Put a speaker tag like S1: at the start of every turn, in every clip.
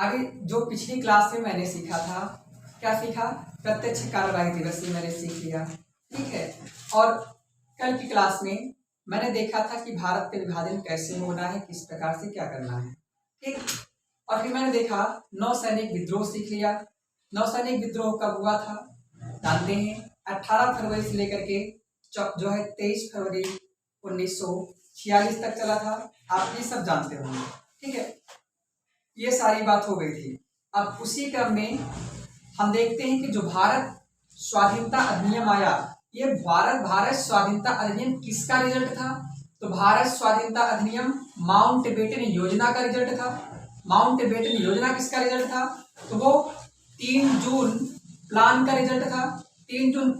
S1: अभी जो पिछली क्लास में मैंने सीखा था, क्या सीखा? प्रत्यक्ष कार्यवाही दिवस ये मैंने सीख लिया, ठीक है। और कल की क्लास में मैंने देखा था कि भारत का विभाजन कैसे होना है, किस प्रकार से क्या करना है, ठीक। और फिर मैंने देखा नौसैनिक विद्रोह सीख लिया। नौसैनिक विद्रोह कब हुआ था जानते हैं? 18 फरवरी से लेकर के जो है 23 फरवरी 1946 तक चला था। आप ये सब जानते होंगे, ठीक है। ये सारी बात हो गई थी। अब उसी क्रम में हम देखते हैं कि जो भारत स्वाधीनता अधिनियम आया, ये भारत स्वाधीनता अधिनियम किसका रिजल्ट था? तो भारत स्वाधीनता अधिनियम माउंटबेटन योजना का रिजल्ट था। माउंटबेटन योजना किसका रिजल्ट था? तो वो 3 जून प्लान का रिजल्ट था। 3 जून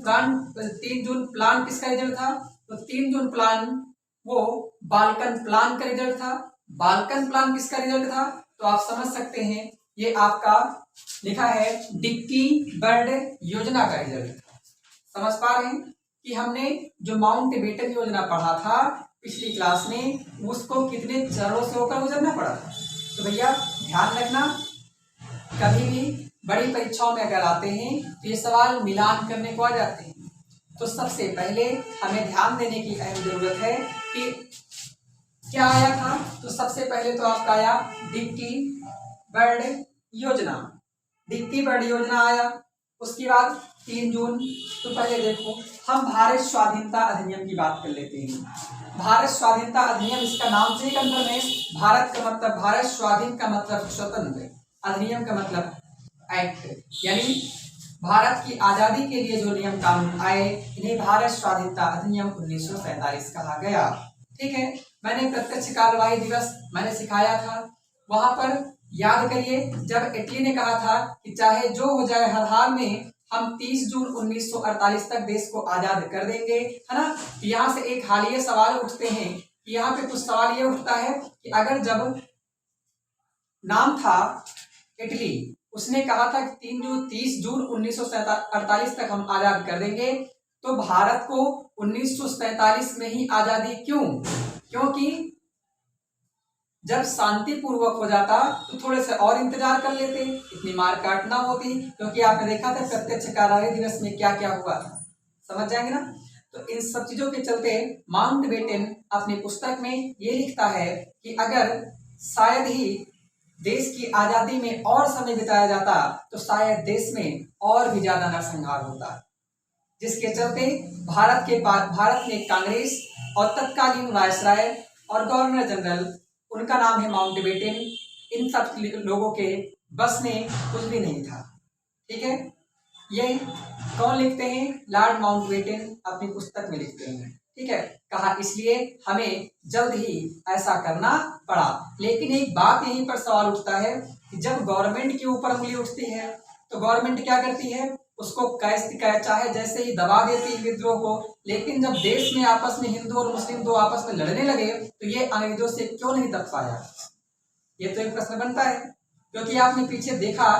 S1: प्लान किसका रिजल्ट था? तो 3 जून प्लान वो बाल्कन प्लान का रिजल्ट था। बाल्कन प्लान किसका रिजल्ट था? तो आप समझ सकते हैं ये आपका लिखा है डिक्की बर्ड योजना का रिजल्ट। समझ पा रहे हैं कि हमने जो माउंटबेटन योजना पढ़ा था पिछली क्लास में, उसको कितने चरणों से होकर गुजरना पड़ा था। तो भैया ध्यान रखना, कभी भी बड़ी परीक्षाओं में अगर आते हैं तो ये सवाल मिलान करने को आ जाते हैं। तो सबसे पहले हमें ध्यान देने की अहम जरूरत है कि क्या आया था। तो सबसे पहले तो आपका आया डिक्की बर्ड योजना। डिक्की बर्ड योजना आया। उसके बाद 3 जून। तो पहले देखो हम भारत स्वाधीनता अधिनियम की बात कर लेते हैं। भारत स्वाधीनता अधिनियम, इसका नाम से ही कंफर्म है। भारत का मतलब, भारत स्वाधीन का मतलब स्वतंत्र, अधिनियम का मतलब एक्ट, यानी भारत की आजादी के लिए जो नियम कानून आए इन्हें भारत स्वाधीनता अधिनियम 1947 कहा गया, ठीक है। मैंने प्रत्यक्ष कार्यवाही दिवस मैंने सिखाया था, वहां पर याद करिए जब इटली ने कहा था कि चाहे जो हो जाए हर हाल में हम 30 जून 1948 तक देश को आजाद कर देंगे, है ना। तो यहाँ से एक हालिया सवाल उठते हैं कि यहाँ पे कुछ सवाल ये उठता है कि अगर जब नाम था इटली, उसने कहा था कि 30 जून 1948 तक हम आजाद कर देंगे, तो भारत को 1947 में ही आजादी क्यों? क्योंकि जब शांति पूर्वक हो जाता तो थोड़े से और इंतजार कर लेते, इतनी मार काट ना होती। क्योंकि आपने देखा था प्रत्यक्ष कार्यवाही दिवस में क्या क्या हुआ था, समझ जाएंगे ना। तो इन सब चीजों के चलते माउंटबेटन अपनी पुस्तक में ये लिखता है कि अगर शायद ही देश की आजादी में और समय बिताया जाता तो शायद देश में और भी ज्यादा नरसंहार होता, जिसके चलते भारत में कांग्रेस और तत्कालीन वायसराय और गवर्नर जनरल, उनका नाम है माउंटबेटन, इन सब लोगों के बस में कुछ भी नहीं था, ठीक है। ये कौन लिखते हैं? लॉर्ड माउंटबेटन अपनी पुस्तक में लिखते हैं, ठीक है। कहा इसलिए हमें जल्द ही ऐसा करना पड़ा। लेकिन एक बात यहीं पर सवाल उठता है कि जब गवर्नमेंट के ऊपर उंगली उठती है तो गवर्नमेंट क्या करती है? उसको चाहे जैसे ही दबा देती है विद्रोह को। लेकिन जब देश में आपस में हिंदू और मुस्लिम दो आपस में लड़ने लगे तो ये अंग्रेजों से क्यों नहीं दब पाया? ये तो एक प्रश्न बनता है। क्योंकि आपने पीछे देखा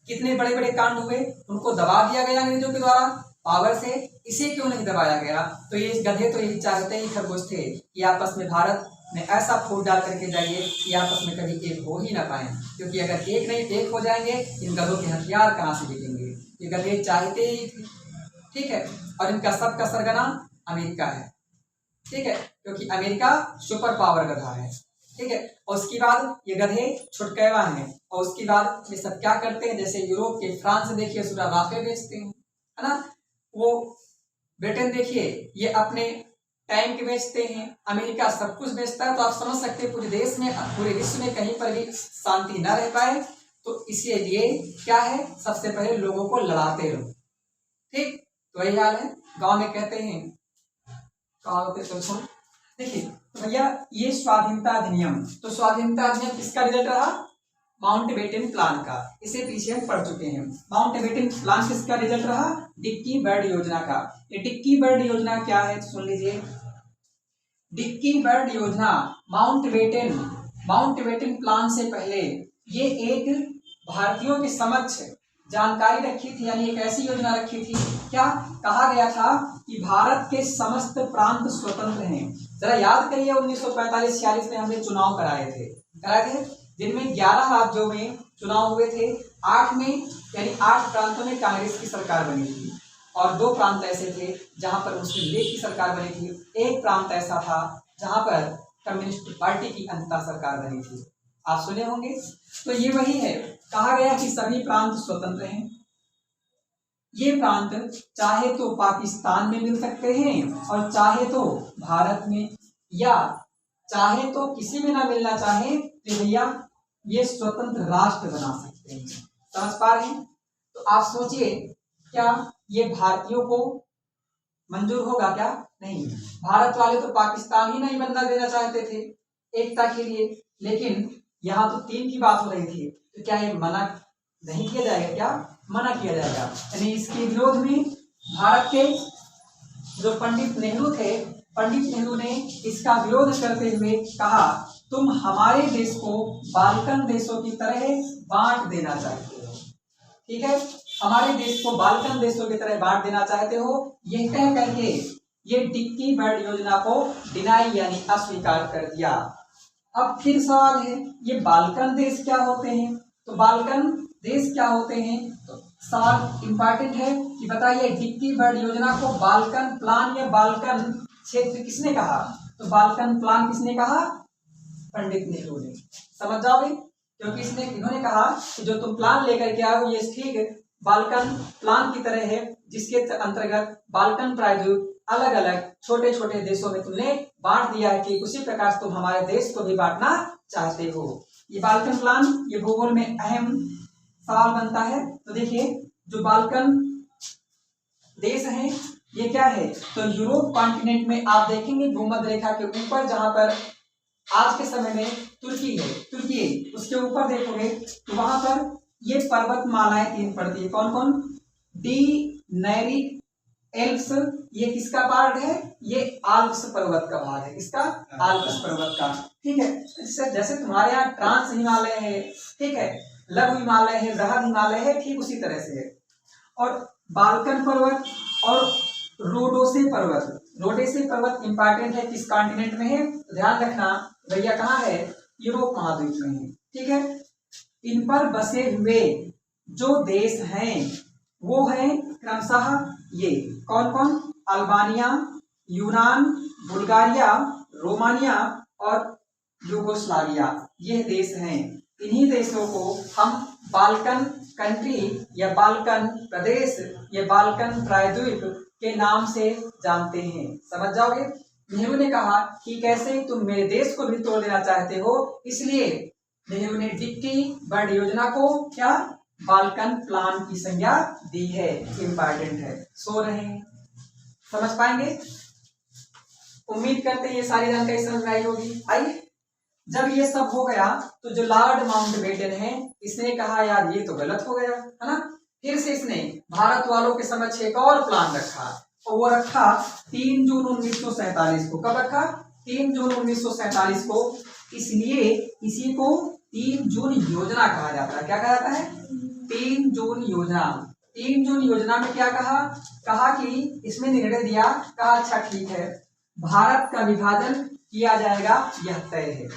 S1: कितने बड़े बड़े कांड हुए, उनको दबा दिया गया अंग्रेजों के द्वारा पावर से, इसे क्यों नहीं दबाया गया? तो ये गधे तो यही चाहते ही खरगोश थे कि आपस में भारत में ऐसा फूट डाल करके जाइए कि आपस में कभी एक हो ही ना पाए। क्योंकि अगर एक हो जाएंगे इन गधों के हथियार कहाँ से बिकेंगे? ये गधे चाहते ही थे, ठीक है। और इनका सबका सरगना अमेरिका है, ठीक है, क्योंकि अमेरिका सुपर पावर गधा है, ठीक है। और उसके बाद ये गधे छुटकैवा हैं। और उसके बाद ये सब क्या करते हैं? जैसे यूरोप के फ्रांस देखिए सूरा राफेल बेचते हैं, है ना। वो ब्रिटेन देखिए ये अपने टैंक बेचते हैं। अमेरिका सब कुछ बेचता है। तो आप समझ सकते हैं पूरे देश में, पूरे विश्व में कहीं पर भी शांति न रह पाए। तो इसलिए क्या है? सबसे पहले लोगों को लड़ाते रहो, ठीक। तो वही हाल है, गांव में कहते हैं देखिए। तो भैया ये स्वाधीनता अधिनियम, तो स्वाधीनता अधिनियम किसका रिजल्ट रहा? माउंटबेटन प्लान का। इसे पीछे हम पढ़ चुके हैं। माउंटबेटन प्लान किसका रिजल्ट रहा? डिक्की बर्ड योजना का। ये डिक्की बर्ड योजना क्या है सुन लीजिए। डिक्की बर्ड योजना माउंटबेटन प्लान से पहले ये एक भारतीयों के समक्ष जानकारी रखी थी, यानी एक ऐसी योजना रखी थी। क्या कहा गया था कि भारत के समस्त प्रांत स्वतंत्र हैं। जरा याद करिए 1945-46 में हमने चुनाव कराए थे जिनमें 11 राज्यों में चुनाव हुए थे, 8 में यानी 8 प्रांतों में कांग्रेस की सरकार बनी थी और 2 प्रांत ऐसे थे जहां पर मुस्लिम लीग की सरकार बनी थी। एक प्रांत ऐसा था जहां पर कम्युनिस्ट पार्टी की अंततः सरकार बनी थी। आप सुने होंगे। तो ये वही है, कहा गया कि सभी प्रांत स्वतंत्र हैं। ये प्रांत चाहे तो पाकिस्तान में मिल सकते हैं और चाहे तो भारत में, या चाहे तो किसी में ना मिलना चाहे तो भैया ये स्वतंत्र राष्ट्र बना सकते हैं। समझ पा रहे हैं? तो आप सोचिए, क्या ये भारतीयों को मंजूर होगा? क्या नहीं। भारत वाले तो पाकिस्तान ही नहीं बनना देना चाहते थे एकता के लिए, लेकिन यहाँ तो 3 की बात हो रही थी। तो क्या ये मना नहीं किया जाएगा? क्या मना किया जाएगा? यानी इसके विरोध में भारत के जो पंडित नेहरू थे, पंडित नेहरू ने इसका विरोध करते हुए कहा, तुम हमारे देश को बाल्कन देशों की तरह बांट देना चाहते हो। ठीक है, हमारे देश को बाल्कन देशों की तरह बांट देना चाहते हो, यह कह करके ये डिक्की बर्ड योजना को डिनाई यानी अस्वीकार कर दिया। अब फिर सवाल है, ये बाल्कन देश क्या होते हैं? तो बाल्कन देश क्या होते हैं? तो सवाल इंपॉर्टेंट है कि बताइए, डिक्की बर्ड योजना को बाल्कन प्लान या बाल्कन क्षेत्र किसने कहा? तो बाल्कन प्लान किसने कहा? पंडित नेहरू ने। समझ जाओगे, क्योंकि इन्होंने कहा कि जो तुम प्लान लेकर के आओ ये ठीक बाल्कन प्लान की तरह है, जिसके अंतर्गत बाल्कन प्रायद्वीप अलग अलग छोटे छोटे देशों में तुमने बांट दिया है, कि उसी प्रकार से तुम हमारे देश को भी बांटना चाहते हो। ये बाल्कन प्लान ये भूगोल में अहम सवाल बनता है। तो देखिए, जो बाल्कन देश हैं ये क्या है? तो यूरोप कॉन्टिनेंट में आप देखेंगे भूमध्य रेखा के ऊपर, जहां पर आज के समय में तुर्की है, तुर्की उसके ऊपर देखोगे तो वहां पर ये पर्वतमालाएं 3 पड़ती है। कौन कौन? डीनेरिक, एल्प्स, ये किसका पार्ट है? ये आल्प्स पर्वत का भाग है। किसका? आल्प्स पर्वत का। ठीक है, जैसे तुम्हारे यहाँ ट्रांस हिमालय है, ठीक है, लघु हिमालय है, बृहद हिमालय है, ठीक उसी तरह से है। और बाल्कन पर्वत और रोडोसे पर्वत, रोडेसे पर्वत इंपॉर्टेंट है, किस कॉन्टिनेंट में है? ध्यान रखना भैया, कहाँ है? यूरोप महाद्वीप में है। ठीक है, इन पर बसे हुए जो देश हैं वो हैं क्रमशः ये कौन कौन? अल्बानिया, यूनान, बुल्गारिया, रोमानिया और यूगोस्लाविया, ये देश हैं। इन्हीं देशों को हम बाल्कन कंट्री या बाल्कन प्रदेश या बाल्कन प्रायद्वीप के नाम से जानते हैं। समझ जाओगे। नेहरू ने कहा कि कैसे तुम मेरे देश को भी तोड़ देना चाहते हो, इसलिए नेहरू ने डिक्की बर्ड योजना को क्या? बाल्कन प्लान की संज्ञा दी है। इंपॉर्टेंट है, सो रहे हैं, समझ पाएंगे। उम्मीद करते हैं ये सारी जानकारी समझ में आई होगी। आइए, जब ये सब हो गया तो जो लॉर्ड माउंटबेटन है इसने कहा यार ये तो गलत हो गया है ना। फिर से इसने भारत वालों के समक्ष एक और प्लान रखा, और वो रखा 3 जून 1947 को। कब रखा? 3 जून 1947 को। इसलिए इसी को 3 जून योजना कहा जाता है। क्या कहा जाता है? 3 जून योजना। 3 जून योजना में क्या कहा? कहा कि इसमें निर्णय दिया, कहा अच्छा ठीक है, भारत का विभाजन किया जाएगा, यह तय है।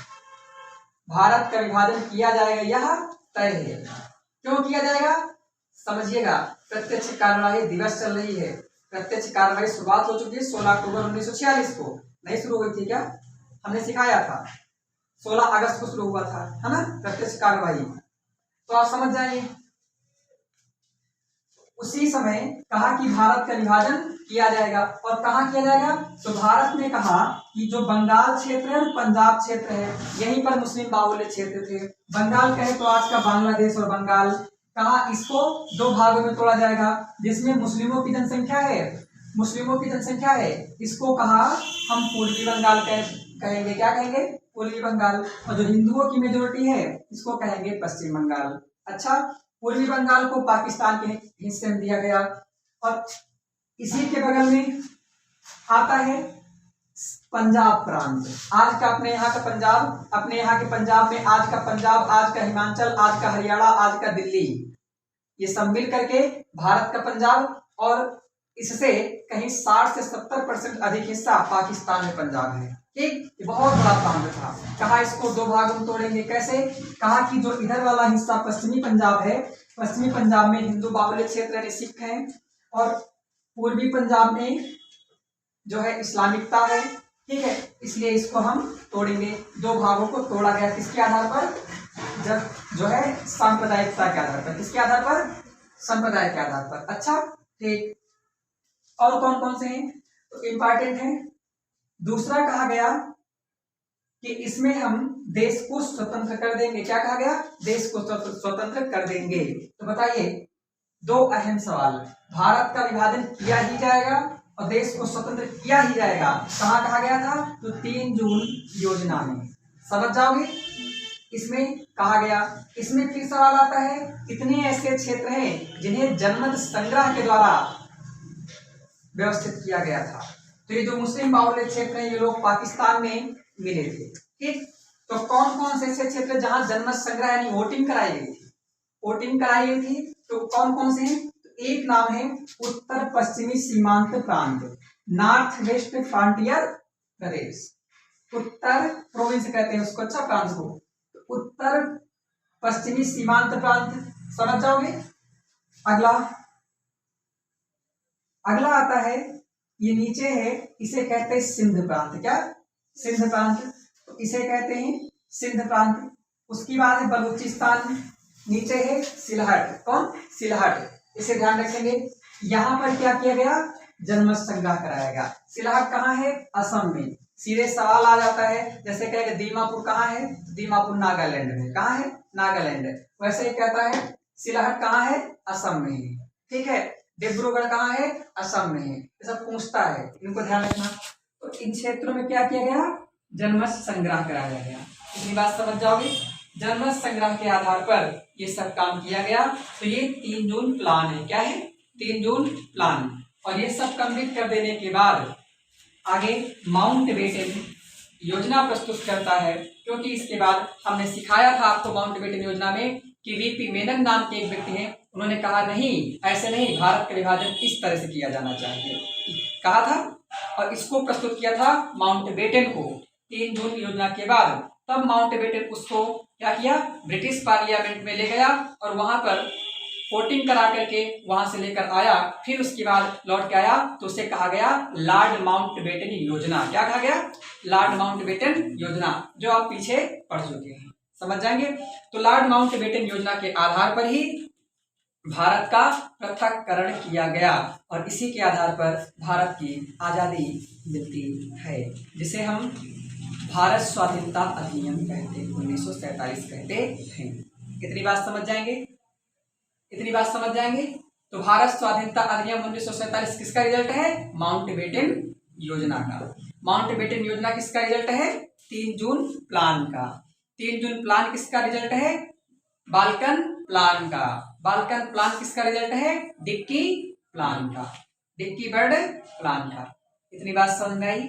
S1: भारत का विभाजन किया जाएगा, यह तय है। क्यों किया जाएगा? समझिएगा, प्रत्यक्ष कार्यवाही दिवस चल रही है। प्रत्यक्ष कार्यवाही शुरुआत हो चुकी है 16 अक्टूबर 1946 को। नहीं शुरू हुई थी क्या? हमने सिखाया था 16 अगस्त को शुरू हुआ था, है ना, प्रत्यक्ष कार्यवाही। तो आप समझ जाइए, उसी समय कहा कि भारत का विभाजन किया जाएगा। और कहाँ किया जाएगा? तो भारत ने कहा कि जो बंगाल क्षेत्र है और पंजाब क्षेत्र है, यहीं पर मुस्लिम बाहुल्य क्षेत्र थे। बंगाल कहे तो आज का बांग्लादेश और बंगाल, कहा इसको 2 भागों में तोड़ा जाएगा, जिसमें मुस्लिमों की जनसंख्या है, मुस्लिमों की जनसंख्या है। इसको कहा हम पूर्वी बंगाल कहेंगे। क्या कहेंगे? पूर्वी बंगाल। और जो हिंदुओं की मेजोरिटी है इसको कहेंगे पश्चिम बंगाल। अच्छा, पूर्वी बंगाल को पाकिस्तान के हिस्से में दिया गया। और इसी के बगल में आता है पंजाब प्रांत। आज का अपने यहाँ का पंजाब, अपने यहाँ के पंजाब में आज का पंजाब, आज का हिमाचल, आज का हरियाणा, आज का दिल्ली, ये सब मिल करके भारत का पंजाब। और इससे कहीं 60 से 70% अधिक हिस्सा पाकिस्तान में पंजाब है। ठीक, ये बहुत बड़ा प्रांत था। कहा इसको दो भागों में तोड़ेंगे, कैसे? कहा कि जो इधर वाला हिस्सा पश्चिमी पंजाब है, पश्चिमी पंजाब में हिंदू बाहुल्य क्षेत्र यानी सिख है, और पूर्वी पंजाब में जो है इस्लामिकता है। ठीक है, इसलिए इसको हम तोड़ेंगे। दो भागों को तोड़ा गया किसके आधार पर? जब जो है सांप्रदायिकता के आधार पर। किसके आधार पर? संप्रदाय के आधार पर। अच्छा, ठीक। और कौन कौन से हैं तो इम्पॉर्टेंट है? दूसरा कहा गया कि इसमें हम देश को स्वतंत्र कर देंगे। क्या कहा गया? देश को स्वतंत्र कर देंगे। तो बताइए, दो अहम सवाल। भारत का विभाजन किया ही जाएगा और देश को स्वतंत्र किया ही जाएगा। कहाँ कहा गया था? तो 3 जून योजना में। समझ जाओगे? इसमें कहा गया। इसमें फिर सवाल आता है, कितने ऐसे क्षेत्र हैं जिन्हें जनमत संग्रह के द्वारा व्यवस्थित किया गया था? तो ये जो मुस्लिम बाहुल्य क्षेत्र है, ये लोग पाकिस्तान में मिले थे। ठीक, तो कौन कौन से ऐसे क्षेत्र जहां जनमत संग्रह यानी वोटिंग कराई गई थी? वोटिंग कराई गई थी, तो कौन कौन से हैं? तो एक नाम है उत्तर पश्चिमी सीमांत प्रांत, नॉर्थ वेस्ट फ्रंटियर प्रदेश। उत्तर प्रोविंस कहते हैं उसको, अच्छा प्रांत को। तो उत्तर पश्चिमी सीमांत प्रांत, समझ जाओगे? अगला अगला आता है, ये नीचे है, इसे कहते हैं सिंध प्रांत। क्या? सिंध प्रांत, तो इसे कहते हैं सिंध प्रांत। उसके बाद है बलूचिस्तान, नीचे है सिलहट। कौन? सिलहट। इसे ध्यान रखेंगे। यहां पर क्या किया गया? जनमत संग्रह कराया गया। सिलहट कहाँ है? असम में। सीधे सवाल आ जाता है, जैसे कहेगा दीमापुर कहाँ है? दीमापुर नागालैंड में। कहाँ है? नागालैंड। वैसे ही कहता है सिलहट कहाँ है? असम में है। ठीक है, डिब्रूगढ़ कहाँ है? असम में है। ये सब पूछता है, इनको ध्यान रखना। तो इन क्षेत्रों में क्या किया गया? जनमत संग्रह कराया गया। इतनी बात समझ जाओगे? जनमत संग्रह के आधार पर ये सब काम किया गया। तो ये 3 जून प्लान है। क्या है? 3 जून प्लान। और ये सब कंप्लीट कर देने के बाद आगे माउंटबेटन योजना प्रस्तुत करता है, क्योंकि इसके बाद हमने सिखाया था आपको माउंटबेटन योजना में कि वीपी मेनन नाम के एक व्यक्ति हैं, उन्होंने कहा नहीं, ऐसे नहीं, भारत का विभाजन इस तरह से किया जाना चाहिए, कहा था। और इसको प्रस्तुत किया था माउंटबेटन को 3 जून योजना के बाद। तब माउंटबेटन उसको क्या किया? ब्रिटिश पार्लियामेंट में ले गया और वहां पर वोटिंग करा करके वहां से लेकर आया। फिर उसके बाद लौट के आया तो उसे कहा गया लॉर्ड माउंटबेटन योजना। क्या कहा गया? लॉर्ड माउंटबेटन योजना, जो आप पीछे पढ़ चुके हैं, समझ जाएंगे। तो लॉर्ड माउंटबेटन योजना के आधार पर ही भारत का पृथक्करण किया गया और इसी के आधार पर भारत की आजादी मिलती है, जिसे हम भारत स्वाधीनता अधिनियम कहते हैं, 1947 कहते हैं। इतनी बात समझ जाएंगे? इतनी बात समझ जाएंगे? तो भारत स्वाधीनता अधिनियम 1947 किसका रिजल्ट है? माउंटबेटन योजना का। माउंटबेटन योजना किसका रिजल्ट है? 3 जून प्लान का। 3 जून प्लान किसका रिजल्ट है? बाल्कन प्लान का। बाल्कन प्लान किसका रिजल्ट है? डिक्की प्लान का, डिक्की बर्ड प्लान का। इतनी बात समझ में आई?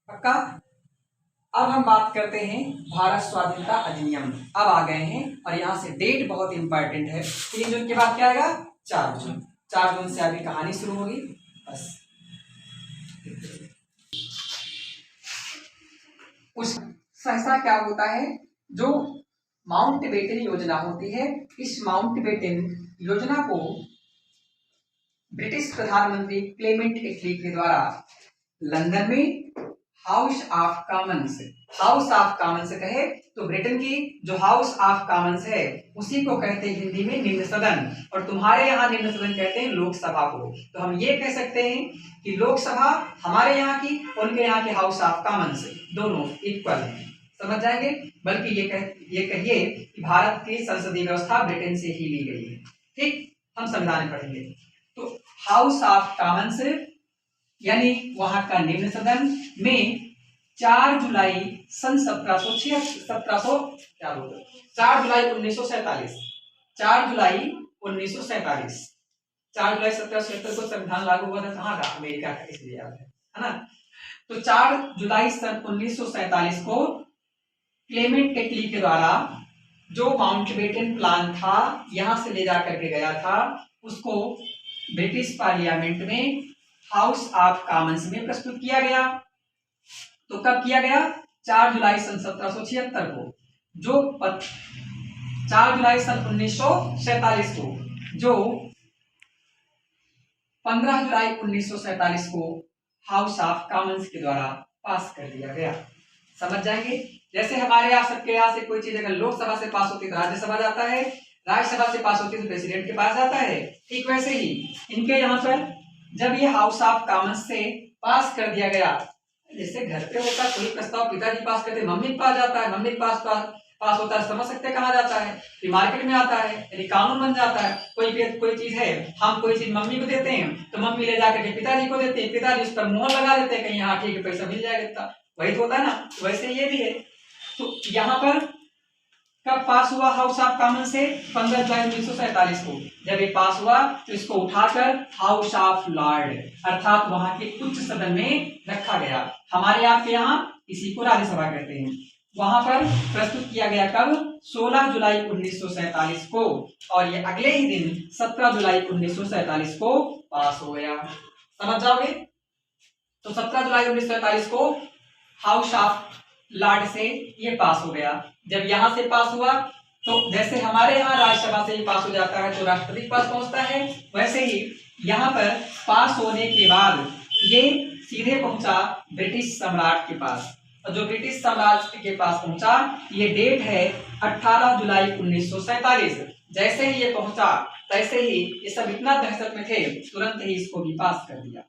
S1: पक्का? अब हम बात करते हैं भारत स्वाधीनता अधिनियम। अब आ गए हैं और यहाँ से डेट बहुत इंपॉर्टेंट है। 3 जून के बाद क्या आएगा? 4 जून। 4 जून से अभी कहानी शुरू होगी। बस उस संस्था क्या होता है? जो माउंटबेटन योजना होती है, इस माउंटबेटन योजना को ब्रिटिश प्रधानमंत्री क्लेमेंट एटली के द्वारा लंदन में हाउस ऑफ कॉमन्स कहे तो ब्रिटेन की जो हाउस ऑफ कॉमन्स है उसी को कहते हैं हिंदी में निम्न सदन, और तुम्हारे यहाँ निम्न सदन कहते हैं लोकसभा को। तो हम ये कह सकते हैं कि लोकसभा हमारे यहाँ की, उनके यहाँ के हाउस ऑफ कॉमन्स दोनों इक्वल हैं, समझ जाएंगे। बल्कि ये कहिए कि भारत की संसदीय व्यवस्था ब्रिटेन से ही ली गई है। ठीक, हम संविधान पढ़ेंगे। तो हाउस ऑफ कॉमन्स यानी वहां का निम्न सदन में 4 जुलाई सन 4 जुलाई 1947 4 जुलाई 1947 4 जुलाई 1777 को संविधान लागू हुआ था। कहाँ का? अमेरिका का, इसलिए याद है ना। तो 4 जुलाई सन 1947 को क्लेमेंट एटली के द्वारा जो माउंटबेटन प्लान था यहां से ले जाकर के गया था, उसको ब्रिटिश पार्लियामेंट में हाउस ऑफ कॉमन्स में प्रस्तुत किया गया। तो कब किया गया? 4 जुलाई सन 1776 को। जो 4 जुलाई सन 1947 को, जो 15 जुलाई 1947 को हाउस ऑफ कॉमन्स के द्वारा पास कर दिया गया। समझ जाएंगे? जैसे हमारे यहाँ सबके यहाँ से कोई चीज अगर लोकसभा से पास होती है तो राज्यसभा जाता है, राज्यसभा से पास होती है तो प्रेसिडेंट के पास जाता है। ठीक वैसे ही इनके यहाँ पर जब ये हाउस ऑफ कॉमन्स से पास कर दिया गया, जैसे घर पे होता कोई प्रस्ताव पिताजी पास करते, मम्मी के पास जाता है, मम्मी के पास होता है, समझ सकते हैं कहाँ जाता है? फिर मार्केट में आता है, यानी कानून बन जाता है। कोई चीज है, हम कोई चीज मम्मी को देते हैं तो मम्मी ले जाकर के पिताजी को देते हैं, पिताजी उस पर मोहर लगा देते हैं, कहीं हाँ ठीक है पैसा मिल जाएगा इतना, वही तो होता है ना। वैसे ये भी है। तो यहाँ पर कब पास हुआ हाउस ऑफ कॉमन से? 15 जुलाई 1947 को। जब ये पास हुआ तो इसको उठाकर हाउस ऑफ लॉर्ड अर्थात वहां के उच्च सदन में रखा गया। हमारे आपके यहाँ इसी को राज्यसभा कहते हैं। वहां पर प्रस्तुत किया गया कब? 16 जुलाई 1947 को, और ये अगले ही दिन 17 जुलाई 1947 को पास हो गया। समझ जाओगे? तो 17 जुलाई 1947 को हाउस ऑफ लॉर्ड से ये पास हो गया। जब यहां से पास हुआ तो जैसे हमारे यहाँ राज्यसभा से ही पास हो जाता है तो राष्ट्रपति के पास पहुंचता है, वैसे ही यहाँ पर पास होने के बाद ये सीधे पहुंचा ब्रिटिश सम्राट के पास। और जो ब्रिटिश सम्राट के पास पहुंचा, ये डेट है 18 जुलाई 1947। जैसे ही ये पहुंचा तैसे ही ये सब इतना दहशत में थे, तुरंत ही इसको भी पास कर दिया।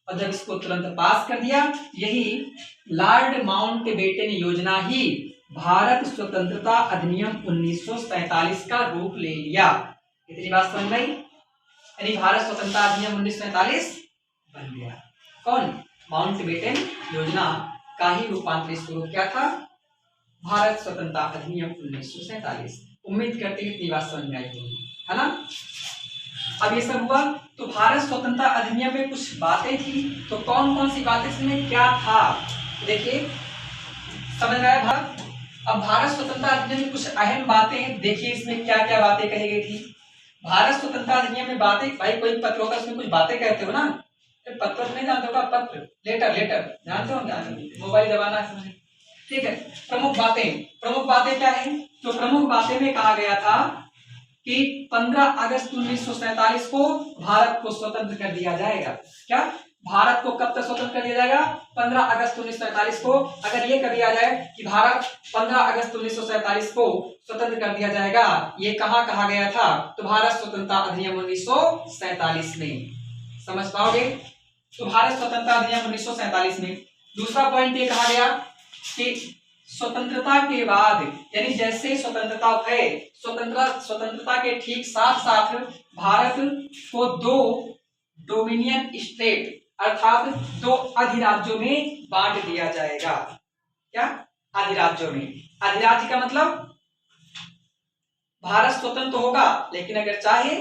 S1: और जब इसको तुरंत पास कर दिया, यही लॉर्ड माउंटबेटन योजना ही भारत स्वतंत्रता अधिनियम 1947 का रूप ले लिया। इतनी बात समझ गई? यानी भारत स्वतंत्रता अधिनियम 1947 बन गया। कौन? माउंटबेटन योजना का ही रूपांतरित स्वरूप क्या था? भारत स्वतंत्रता अधिनियम 1947। उम्मीद करते हैं इतनी बात समझ में आई होगी, है ना? अब ये सब हुआ तो भारत स्वतंत्रता अधिनियम में कुछ बातें थी, तो कौन कौन सी बातें इसमें क्या था देखिए, समझ में आया? अब भारत स्वतंत्रता अधिनियम में कुछ अहम बातें देखिए, इसमें क्या क्या बातें कही गई थी। भारत स्वतंत्रता अधिनियम में बातें, भाई कोई पत्र होगा उसमें कुछ बातें कहते हो ना, तो पत्र नहीं जानते होगा? पत्र, लेटर जानते हो क्या? मोबाइल जमाना है, ठीक है। प्रमुख बातें क्या है? तो प्रमुख बातें में कहा गया था कि 15 अगस्त 1947 को भारत को स्वतंत्र कर दिया जाएगा। क्या? भारत को कब तक स्वतंत्र कर दिया जाएगा? 15 अगस्त 1947 को। अगर ये कभी आ जाए कि भारत 15 अगस्त 1947 को स्वतंत्र कर दिया जाएगा, ये कहाँ कहा गया था? तो भारत स्वतंत्रता अधिनियम 1947 में। समझ पाओगे? तो भारत स्वतंत्रता अधिनियम 1947 में दूसरा पॉइंट ये कहा गया कि स्वतंत्रता के बाद, यानी जैसे स्वतंत्रता है, स्वतंत्रता के ठीक साथ साथ भारत को 2 डोमिनियन स्टेट अर्थात 2 अधिराज्यों में बांट दिया जाएगा। क्या? अधिराज्यों में। अधिराज्य का मतलब भारत स्वतंत्र होगा लेकिन अगर चाहे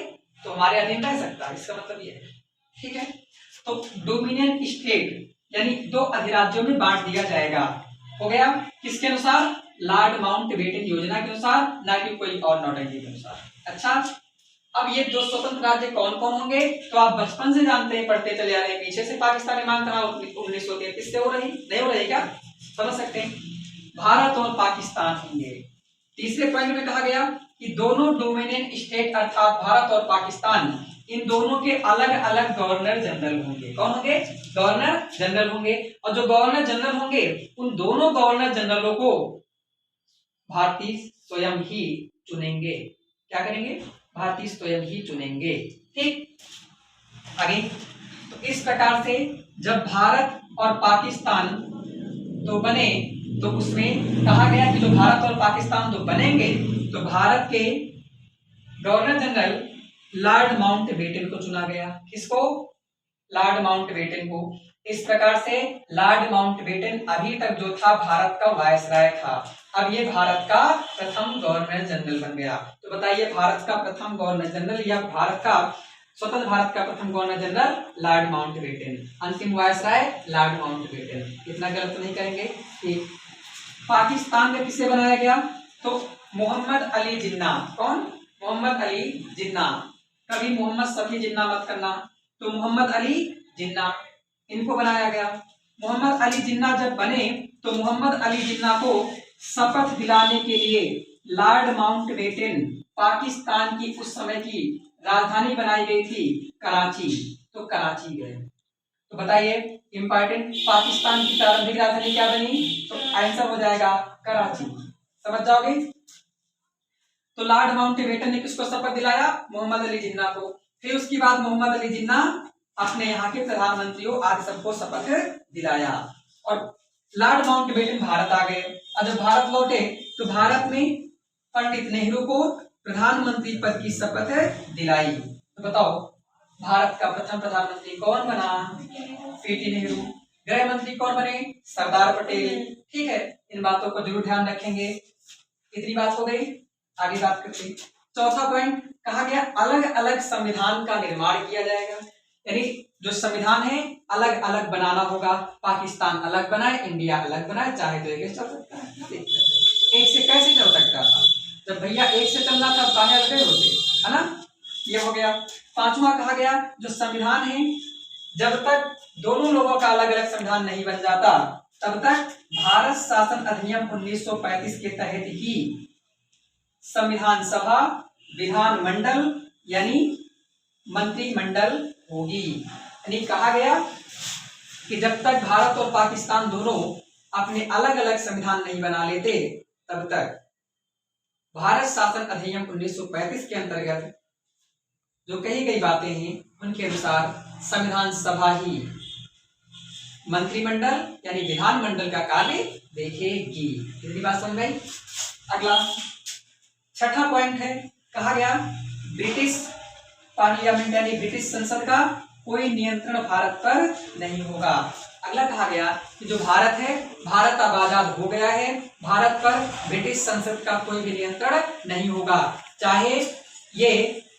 S1: तो हमारे अधीन रह सकता है, इसका मतलब ये है। ठीक है, तो डोमिनियन स्टेट यानी 2 अधिराज्यों में बांट दिया जाएगा। हो गया किसके अनुसार? लॉर्ड माउंटबेटन योजना के अनुसार, ना कि कोई और नौटंकी के अनुसार। अच्छा, अब ये 2 स्वतंत्र राज्य कौन कौन होंगे? तो आप बचपन से जानते हैं, पढ़ते चले आ रहे हैं। पीछे से पाकिस्तान की मांग कहा 1933 से हो रही, नहीं हो रही क्या? समझ सकते हैं, भारत और पाकिस्तान होंगे। तीसरे पॉइंट में कहा गया कि दोनों डोमिनियन स्टेट अर्थात भारत और पाकिस्तान, इन दोनों के अलग अलग गवर्नर जनरल होंगे। कौन होंगे? गवर्नर जनरल होंगे। और जो गवर्नर जनरल होंगे, उन दोनों गवर्नर जनरलों को भारतीय स्वयं ही चुनेंगे। क्या करेंगे? भारतीय स्वयं ही चुनेंगे। ठीक, आगे तो इस प्रकार से जब भारत और पाकिस्तान तो बने, तो उसमें कहा गया कि जो भारत और पाकिस्तान तो बनेंगे, तो भारत के गवर्नर जनरल लॉर्ड माउंटबेटन को चुना गया। किसको? लॉर्ड माउंटबेटन को। इस प्रकार से लॉर्ड माउंटबेटन अभी तक जो था भारत का वायसराय था, अब ये भारत का प्रथम गवर्नर जनरल बन गया। तो बताइए, भारत का प्रथम गवर्नर जनरल या भारत का स्वतंत्र भारत का प्रथम गवर्नर जनरल लॉर्ड माउंटबेटन, अंतिम वायसराय लॉर्ड माउंटबेटन। इतना गलत नहीं करेंगे। ठीक, पाकिस्तान में किसे बनाया गया? तो मोहम्मद अली जिन्ना। कौन? मोहम्मद अली जिन्ना। कभी मोहम्मद सफी जिन्ना मत करना, तो मोहम्मद अली जिन्ना, इनको बनाया गया। मोहम्मद अली जिन्ना जब बने तो मोहम्मद अली जिन्ना को शपथ दिलाने के लिए लॉर्ड माउंटबेटन पाकिस्तान की उस समय की राजधानी बनाई गई थी कराची, तो कराची गए। तो बताइए इंपॉर्टेंट, पाकिस्तान की प्रारंभिक राजधानी क्या बनी? तो आंसर हो जाएगा कराची। समझ जाओगे? तो लॉर्ड माउंटबेटन ने किसको शपथ दिलाया? मोहम्मद अली जिन्ना को। फिर उसके बाद मोहम्मद अली जिन्ना अपने यहाँ के प्रधानमंत्रियों आदि सबको शपथ दिलाया और लॉर्ड माउंटबेटन भारत आ गए। और जब भारत लौटे तो भारत में पंडित नेहरू को प्रधानमंत्री पद की शपथ दिलाई। तो बताओ भारत का प्रथम प्रधानमंत्री कौन बना? पीटी नेहरू। गृह मंत्री कौन बने? सरदार पटेल। ठीक है, इन बातों को जरूर ध्यान रखेंगे। इतनी बात हो गई, आगे बात करते हैं। चौथा पॉइंट कहा गया अलग अलग संविधान का निर्माण किया जाएगा, यानी जो संविधान है अलग अलग बनाना होगा। पाकिस्तान अलग बनाए, इंडिया अलग बनाए, चाहे तो एक चल सकता है। एक से कैसे चल सकता था? जब भैया एक से चलना था काहे अलग होते, है ना? ये हो गया। पांचवा कहा गया जो संविधान है जब तक दोनों लोगों का अलग अलग संविधान नहीं बन जाता तब तक भारत शासन अधिनियम 1935 के तहत ही संविधान सभा विधानमंडल यानी मंत्रिमंडल होगी। यानी कहा गया कि जब तक भारत और पाकिस्तान दोनों अपने अलग अलग संविधान नहीं बना लेते तब तक भारत शासन अधिनियम 1935 के अंतर्गत जो कही गई बातें हैं उनके अनुसार संविधान सभा ही मंत्रिमंडल यानी विधानमंडल का कार्य देखेगी। इतनी बात समझ गई? अगला छठा पॉइंट है, कहा गया ब्रिटिश पार्लियामेंट यानी ब्रिटिश संसद का कोई नियंत्रण भारत पर नहीं होगा। अगला कहा गया कि जो भारत है, भारत अब आजाद हो गया है, भारत पर ब्रिटिश संसद का कोई भी नियंत्रण नहीं होगा, चाहे ये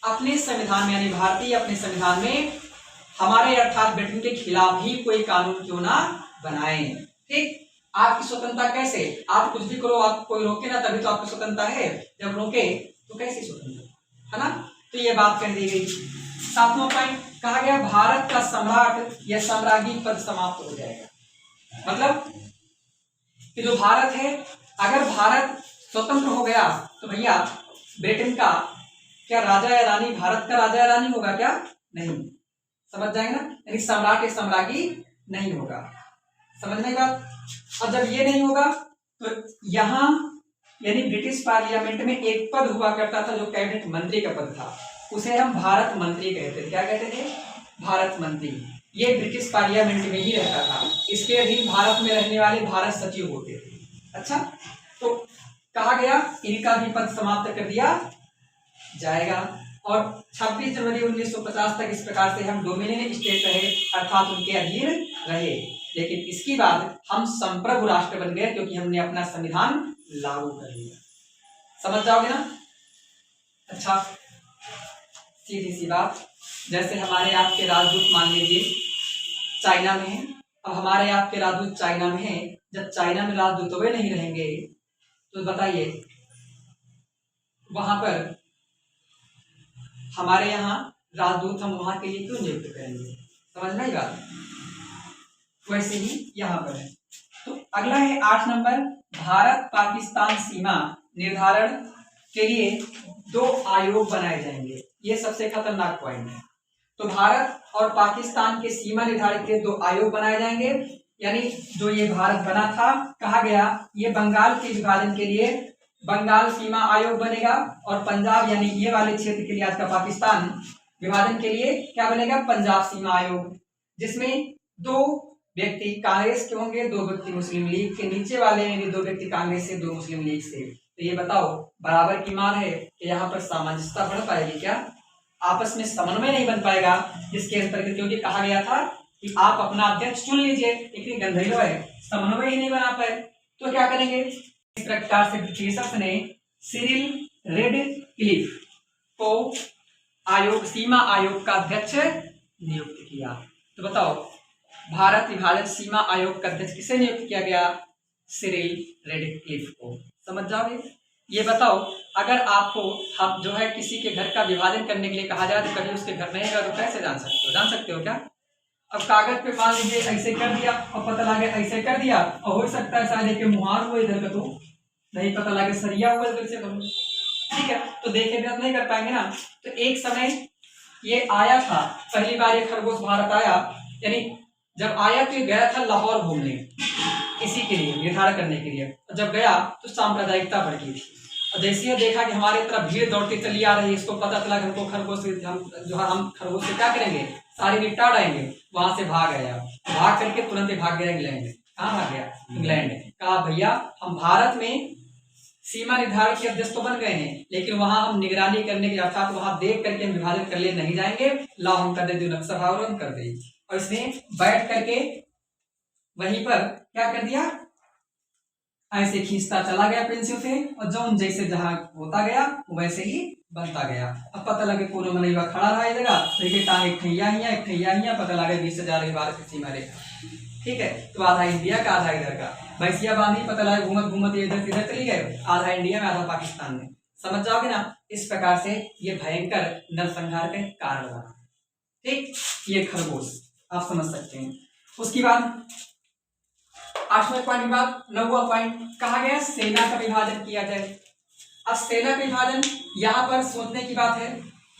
S1: अपने संविधान में यानी भारतीय अपने संविधान में हमारे अर्थात ब्रिटेन के खिलाफ ही कोई कानून क्यों ना बनाए। ठीक, आपकी स्वतंत्रता कैसे? आप कुछ भी करो, आप कोई रोके ना तभी तो आपकी स्वतंत्रता है, जब रोके तो कैसी स्वतंत्रता, है ना? तो ये बात कह दी गई। सातवां पॉइंट कहा गया भारत का सम्राट या साम्राज्ञी पद समाप्त हो जाएगा। मतलब कि जो भारत है, अगर भारत स्वतंत्र हो गया तो भैया ब्रिटेन का क्या राजा या रानी भारत का राजा या रानी होगा क्या? नहीं। समझ जाएंगे ना? यानी सम्राट या सम्राज्ञी नहीं होगा। समझ में बात? और जब ये नहीं होगा तो यहाँ यानी ब्रिटिश पार्लियामेंट में एक पद हुआ करता था जो कैबिनेट मंत्री का पद था, उसे हम भारत मंत्री कहते थे। क्या कहते थे? भारत मंत्री। ये ब्रिटिश पार्लियामेंट में ही रहता था, इसके अधीन भारत में रहने वाले भारत सचिव होते थे। अच्छा, तो कहा गया इनका भी पद समाप्त कर दिया जाएगा और 26 जनवरी 1950 तक इस प्रकार से हम डोमिनियन स्टेट रहे अर्थात उनके अधीन रहे। लेकिन इसके बाद हम संप्रभु राष्ट्र बन गए क्योंकि हमने अपना संविधान लागू कर लिया। समझ जाओगे ना? अच्छा, सीधी सी बात, जैसे हमारे आपके राजदूत मान लीजिए चाइना में है, अब हमारे आपके राजदूत चाइना में है, जब चाइना में राजदूत वे नहीं रहेंगे तो बताइए वहां पर हमारे यहाँ राजदूत हम वहां के लिए क्यों नियुक्त करेंगे? समझ में आई बात? वैसे ही यहाँ पर है। तो अगला है 8 नंबर, भारत पाकिस्तान सीमा निर्धारण के लिए 2 आयोग बनाए जाएंगे। ये सबसे खतरनाक पॉइंट है। तो भारत और पाकिस्तान के सीमा निर्धारण के 2 आयोग बनाए जाएंगे, यानी जो ये भारत बना था, कहा गया ये बंगाल के विभाजन के लिए बंगाल सीमा आयोग बनेगा और पंजाब यानी ये वाले क्षेत्र के लिए आज का पाकिस्तान विभाजन के लिए क्या बनेगा? पंजाब सीमा आयोग, जिसमें 2 व्यक्ति कांग्रेस के होंगे, 2 व्यक्ति मुस्लिम लीग के, नीचे वाले में भी 2 व्यक्ति कांग्रेस से, 2 मुस्लिम लीग से। तो ये बताओ बराबर की मार है कि यहाँ पर सामंजस्यता बढ़ पाएगी क्या? आपस में समन्वय नहीं बन पाएगा, जिसके अंतर्गत क्योंकि कहा गया था कि आप अपना अध्यक्ष चुन लीजिए, लेकिन गंधर्व है, समन्वय ही नहीं बना पाए। तो क्या करेंगे? इस प्रकार से ब्रिटिशर्स ने सिरिल रेडक्लिफ को आयोग सीमा आयोग का अध्यक्ष नियुक्त किया। तो बताओ भारत विभाजन सीमा आयोग का अध्यक्ष किसे नियुक्त किया गया? सिरिल रेडक्लिफ को। समझ जाओगे? ये बताओ अगर आपको हम जो है किसी के घर का विभाजन करने के लिए कहा जाए तो कभी उसके घर नहीं गए तो कैसे जान सकते हो? जान सकते हो क्या? अब कागज पे मान लीजिए ऐसे कर दिया और पता लगे ऐसे कर दिया, और हो सकता है शायद एक मुहार हुआ इधर का, तो नहीं पता लगे सरिया हुआ इधर से करूँ, ठीक है, तो देखे बिना नहीं कर पाएंगे ना। तो एक समय ये आया था, पहली बार ये खरगोश भारत आया, यानी जब आया तो ये गया था लाहौर घूमने, इसी के लिए निर्धारण करने के लिए। जब गया तो सांप्रदायिकता बढ़ गई थी, और जैसे ही देखा कि हमारे तरफ भीड़ दौड़ती चली आ रही है, इसको पता चला कि हमको खरगोश हम खरगोश से क्या करेंगे, सारे निपटा देंगे, वहां से भाग आया, भाग करके तुरंत ही भाग गया इंग्लैंड। कहाँ भाग गया? इंग्लैंड। कहा भैया हम भारत में सीमा निर्धारण के अध्यक्ष तो बन गए हैं, लेकिन वहां हम निगरानी करने के अर्थात वहां देख करके हम विभाजन कर ले नहीं जाएंगे, लाओ हम कर दे नक्सर हम कर दे। और इसने बैठ करके वहीं पर क्या कर दिया, ऐसे खींचता चला गया पेंसिल से, और जो जैसे जहां होता गया वैसे ही बनता गया। अब पता लगे कोनो मनैया खड़ा रहा है जगह, देखिए टांग एक ठैया पता लगे 20,000 भारत की सीमा रेखा, ठीक है, तो आधा इंडिया का आधा इधर का, भैंसिया बांधी पता लगे घूमत घूमत इधर इधर चली गए, आधा इंडिया में आधा पाकिस्तान में, समझ जाओगे ना। इस प्रकार से ये भयंकर नरसंहार का कारण बना, ठीक, ये खरगोश आप समझ सकते हैं। उसके बाद 8वें पॉइंट के बाद 9वां पॉइंट कहा गया सेना का विभाजन किया जाए। अब सेना का विभाजन यहाँ पर सोचने की बात है,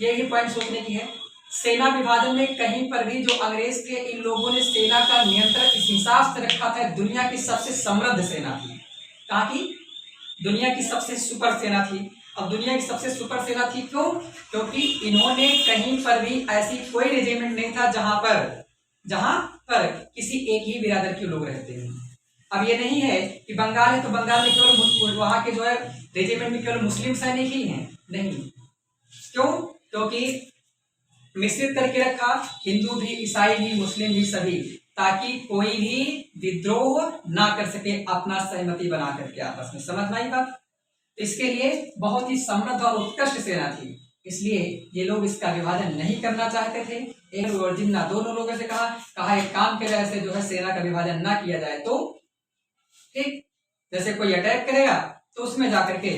S1: यही पॉइंट सोचने की है। सेना विभाजन में कहीं पर भी जो अंग्रेज के इन लोगों ने सेना का नियंत्रण इस हिसाब से रखा था, दुनिया की सबसे समृद्ध सेना थी, कहा की दुनिया की सबसे सुपर सेना थी। अब दुनिया की सबसे सुपर सेना थी क्यों? क्योंकि इन्होंने कहीं पर भी ऐसी कोई रेजिमेंट नहीं था जहां पर किसी एक ही बिरादर के लोग रहते हैं। अब ये नहीं है कि बंगाल है तो बंगाल में केवल वहां के जो है रेजिमेंट में केवल मुस्लिम सैनिक ही हैं, नहीं, क्यों? क्योंकि मिश्रित करके रखा, हिंदू भी, ईसाई भी, मुस्लिम भी, सभी, ताकि कोई भी विद्रोह ना कर सके, अपना सहमति बना करके आपस में, समझ में आई बात। इसके लिए बहुत ही समृद्ध और उत्कृष्ट सेना थी, इसलिए ये लोग इसका विभाजन नहीं करना चाहते थे। एक और जिन्ना दोनों लोगों से कहा एक काम के वजह से जो है सेना का विभाजन ना किया जाए, तो ठीक, जैसे कोई अटैक करेगा तो उसमें जाकर के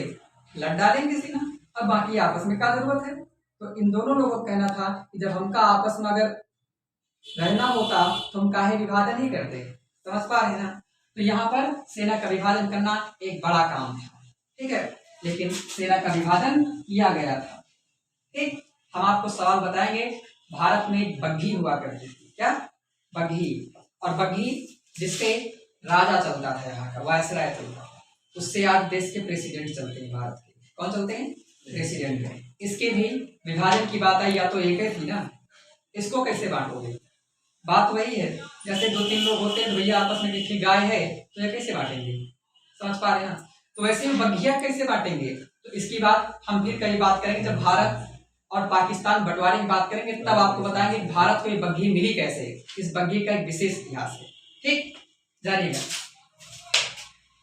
S1: लड़ डालेंगे सीना, अब बाकी आपस में क्या जरूरत है। तो इन दोनों लोगों का कहना था कि जब हमका आपस में अगर रहना होता तो हम काहे विभाजन ही करते, समझ पा रहे हैं ना। तो यहाँ पर सेना का विभाजन करना एक बड़ा काम था, ठीक है, लेकिन सेना का विभाजन किया गया था, ठीक। हम आपको सवाल बताएंगे, भारत में एक बग्घी हुआ करती थी, क्या बग्घी, और बग्घी जिससे राजा चलता था, यहाँ का वायसराय चलता था, उससे आज देश के प्रेसिडेंट चलते हैं भारत के, कौन चलते हैं? प्रेसिडेंट। इसके भी विभाजन की बात आई, या तो एक ही थी ना, इसको कैसे बांटोगे? बात वही है, जैसे 2-3 लोग होते हैं, भैया आपस में किसी गाय है तो ये कैसे बांटेंगे, समझ पा रहे हैं ना। तो वैसे ही बग्घिया कैसे बांटेंगे, तो इसकी बात हम फिर कहीं बात करेंगे, जब भारत और पाकिस्तान बंटवारे की बात करेंगे तब आपको बताएंगे भारत को ये बग्घी मिली कैसे, इस बग्घी का एक विशेष इतिहास है, ठीक, जानिएगा।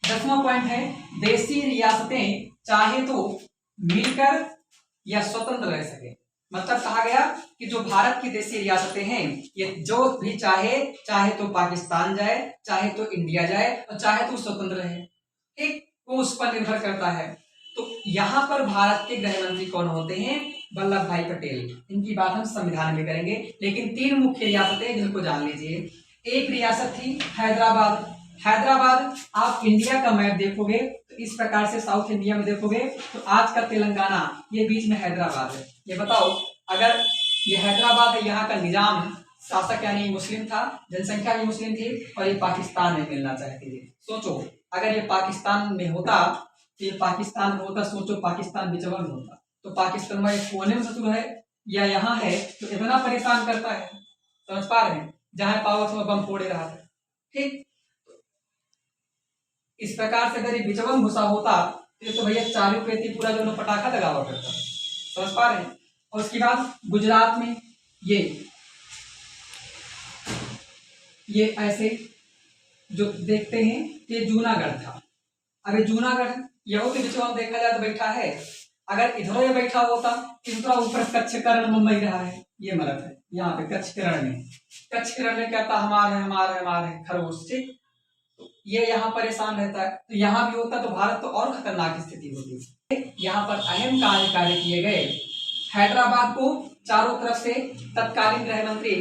S1: 10वां पॉइंट है देशी रियासतें चाहे तो मिलकर या स्वतंत्र रह सके। मतलब कहा गया कि जो भारत की देशी रियासतें हैं, ये जो भी चाहे तो पाकिस्तान जाए, चाहे तो इंडिया जाए, और चाहे तो स्वतंत्र रहे, ठीक, वो उस पर निर्भर करता है। तो यहाँ पर भारत के गृह मंत्री कौन होते हैं? वल्लभ भाई पटेल। इनकी बात हम संविधान में करेंगे, लेकिन 3 मुख्य रियासतें जिनको जान लीजिए। एक रियासत थी हैदराबाद। हैदराबाद आप इंडिया का मैप देखोगे तो इस प्रकार से साउथ इंडिया में देखोगे तो आज का तेलंगाना, ये बीच में हैदराबाद है। ये बताओ, अगर ये हैदराबाद है, यहाँ का निजाम शासक यानी मुस्लिम था, जनसंख्या भी मुस्लिम थी, और ये पाकिस्तान में मिलना चाहते थे। सोचो अगर ये पाकिस्तान में होता, तो ये पाकिस्तान में होता, सोचो पाकिस्तान बिचवा में होता, तो पाकिस्तान में कोने में शत्रु है या यहाँ है, तो इतना परेशान करता है, समझ पा रहे हैं, जहां पाओ तो बम फोड़े रहा था, ठीक। इस प्रकार से अगर ये बिचवन घुसा होता तो भैया चारों पेटी पूरा जो पटाखा लगा हुआ करता, समझ पा रहे हैं। और उसके बाद गुजरात में ये ऐसे जो देखते हैं ये जूनागढ़ था। अभी जूनागढ़ यहू के बिचवा देखा जाए तो बैठा है, अगर इधर ये बैठा होता इतना ऊपर कच्छकरण मुंबई रहा है, ये मरद है यहाँ पे कच्छकरण में कहता हमारे खरगोश, ठीक, ये यहाँ परेशान रहता है। तो यहाँ भी होता तो भारत तो और खतरनाक स्थिति होती। यहाँ पर अहम कार्य किए गए। हैदराबाद को चारों तरफ से तत्कालीन गृह मंत्री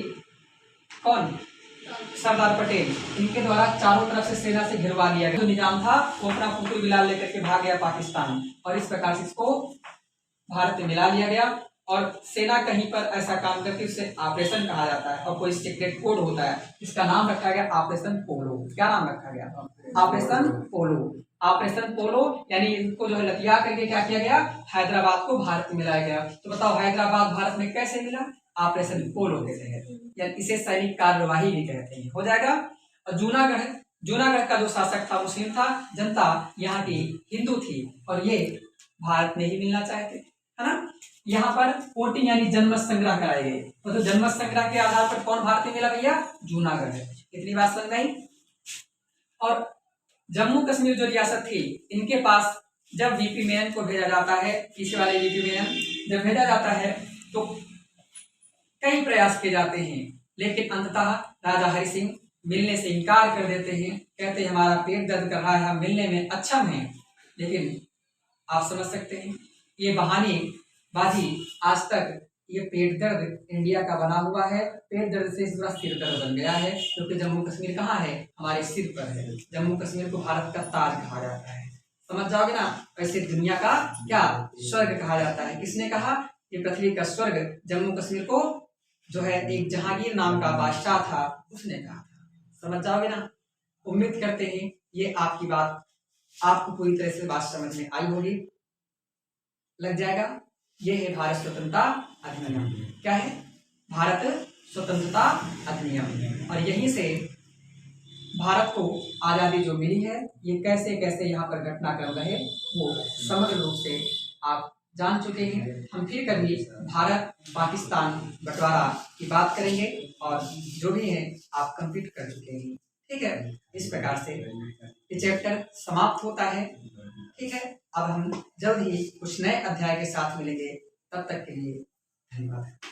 S1: कौन? सरदार पटेल। इनके द्वारा चारों तरफ से सेना से घिरवा लिया गया। जो निजाम था वो अपना कुतुब मिनार लेकर के भाग गया पाकिस्तान, और इस प्रकार से इसको भारत में मिला लिया गया। और सेना कहीं पर ऐसा काम करती है उसे ऑपरेशन कहा जाता है, और कोई सीक्रेट कोड होता है, इसका नाम रखा गया ऑपरेशन पोलो। क्या नाम रखा गया? ऑपरेशन पोलो। ऑपरेशन पोलो यानी इनको जो है लतिया करके क्या किया गया? हैदराबाद को भारत में मिलाया गया। तो बताओ हैदराबाद भारत में कैसे मिला? ऑपरेशन पोलो के तहत, या इसे सैनिक कार्यवाही भी कहते हैं। हो जाएगा। और जूनागढ़, जूनागढ़ का जो शासक था मुस्लिम था, जनता यहाँ की हिंदू थी, और ये भारत में ही मिलना चाहते, है ना। यहाँ पर वोटिंग यानी जनमत संग्रह कराए गए। तो जनमत संग्रह के आधार पर कौन भारत में मिला भैया? जूनागढ़ है। इतनी बात समझ आई। और जम्मू कश्मीर जो रियासत थी, इनके पास जब वीपी मेनन को भेजा जाता है, किसी वाले वीपी मेनन जब भेजा जाता है तो कई प्रयास किए जाते हैं, लेकिन अंततः राजा हरि सिंह मिलने से इनकार कर देते हैं। कहते हैं हमारा पेट दर्द कर रहा है, हम मिलने में अक्षम हैं। लेकिन आप समझ सकते हैं ये बहानेबाजी। आज तक ये पेट दर्द इंडिया का बना हुआ है। पेट दर्द से पूरा सिर दर्द बन गया है, क्योंकि जम्मू कश्मीर कहाँ है? हमारे सिर पर है। जम्मू कश्मीर को भारत का ताज कहा जाता है, समझ जाओगे ना। वैसे दुनिया का क्या स्वर्ग कहा जाता है। किसने कहा? ये पृथ्वी का स्वर्ग जम्मू कश्मीर को जो है एक जहांगीर नाम का बादशाह था, उसने कहा था। समझ जाओगे ना। उम्मीद करते हैं ये आपकी बात आपको पूरी तरह से बात समझ में आई होगी, लग जाएगा। ये है भारत स्वतंत्रता अधिनियम। क्या है? भारत स्वतंत्रता अधिनियम। और यहीं से भारत को आज़ादी जो मिली है, ये कैसे कैसे यहाँ पर घटनाक्रम रहे वो समग्र रूप से आप जान चुके हैं। हम फिर कभी भारत पाकिस्तान बंटवारा की बात करेंगे, और जो भी है आप कंप्लीट कर चुके हैं। ठीक है, इस प्रकार से ये चैप्टर समाप्त होता है। ठीक है, अब हम जल्द ही कुछ नए अध्याय के साथ मिलेंगे। तब तक के लिए धन्यवाद।